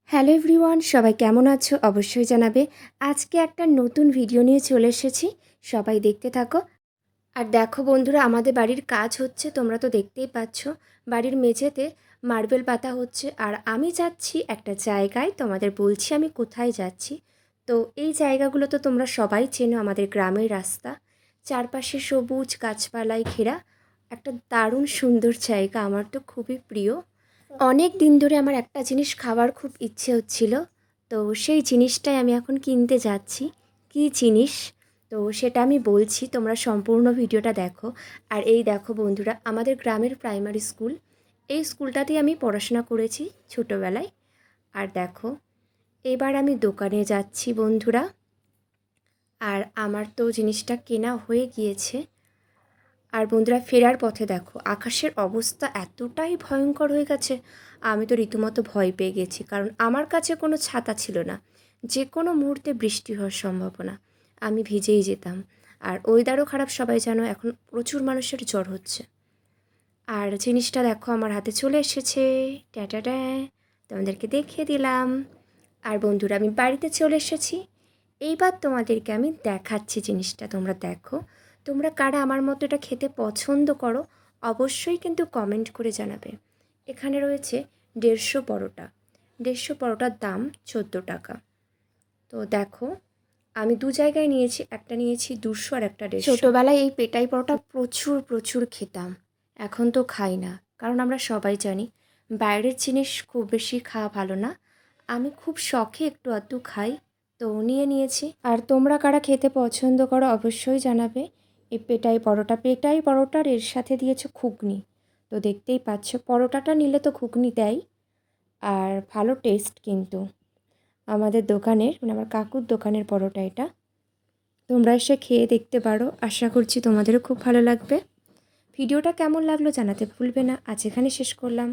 Hello everyone, সবাই কেমন আছো অবশ্যই জানাবে। আজকে একটা নতুন ভিডিও নিয়ে চলে এসেছি, সবাই দেখতে থাকো। আর দেখো বন্ধুরা, আমাদের বাড়ির কাজ হচ্ছে, তোমরা তো দেখতেই পাচ্ছ। বাড়ির মেঝেতে মার্বেল পাতা হচ্ছে আর আমি যাচ্ছি একটা জায়গায়, তোমাদের বলছি আমি কোথায় যাচ্ছি। তো এই জায়গাগুলো তো তোমরা সবাই চেনো, আমাদের গ্রামের রাস্তা, চারপাশে সবুজ গাছপালায় ঘেরা একটা দারুণ সুন্দর জায়গা, আমার তো খুবই প্রিয়। অনেক দিন ধরে আমার একটা জিনিস খাওয়ার খুব ইচ্ছে হচ্ছিল, তো সেই জিনিসটাই আমি এখন কিনতে যাচ্ছি। কী জিনিস তো সেটা আমি বলছি, তোমরা সম্পূর্ণ ভিডিওটা দেখো। আর এই দেখো বন্ধুরা, আমাদের গ্রামের প্রাইমারি স্কুল, এই স্কুলটাতেই আমি পড়াশোনা করেছি ছোটোবেলায়। আর দেখো, এবার আমি দোকানে যাচ্ছি বন্ধুরা, আর আমার তো জিনিসটা কেনা হয়ে গিয়েছে। আর বন্ধুরা, ফেরার পথে দেখো আকাশের অবস্থা এতটাই ভয়ঙ্কর হয়ে গেছে, আমি তো রীতিমতো ভয় পেয়ে গেছি, কারণ আমার কাছে কোনো ছাতা ছিল না। যে কোনো মুহূর্তে বৃষ্টি হওয়ার সম্ভাবনা, আমি ভিজেই যেতাম। আর ওয়েদারও খারাপ, সবাই জানো এখন প্রচুর মানুষের জ্বর হচ্ছে। আর জিনিসটা দেখো আমার হাতে চলে এসেছে, ট্যাটাটা তোমাদেরকে দেখিয়ে দিলাম। আর বন্ধুরা, আমি বাড়িতে চলে এসেছি। এইবার তোমাদেরকে আমি দেখাচ্ছি জিনিসটা, তোমরা দেখো। তোমরা কারা আমার মতো এটা খেতে পছন্দ করো অবশ্যই কিন্তু কমেন্ট করে জানাবে। এখানে রয়েছে 150 পরোটা, 150 পরোটার দাম 14 টাকা। তো দেখো, আমি দু জায়গায় নিয়েছি, একটা নিয়েছি 200 আর একটা 150। ছোটোবেলায় এই পেটাই পরোটা প্রচুর প্রচুর খেতাম, এখন তো খাই না, কারণ আমরা সবাই জানি বাইরের জিনিস খুব বেশি খাওয়া ভালো না। আমি খুব শখে একটু আধটু খাই, তো নিয়েছি। আর তোমরা কারা খেতে পছন্দ করো অবশ্যই জানাবে। এই পেটাই পরোটার এর সাথে দিয়েছে ঘুগনি, তো দেখতেই পাচ্ছ পরোটাটা নিলে তো ঘুগনি দেয়। আর ভালো টেস্ট কিন্তু আমাদের দোকানের, মানে আমার কাকুর দোকানের পরোটা এটা। তোমরা এসে খেয়ে দেখতে পারো, আশা করছি তোমাদেরও খুব ভালো লাগবে। ভিডিওটা কেমন লাগলো জানাতে ভুলবে না। আজ এখানে শেষ করলাম।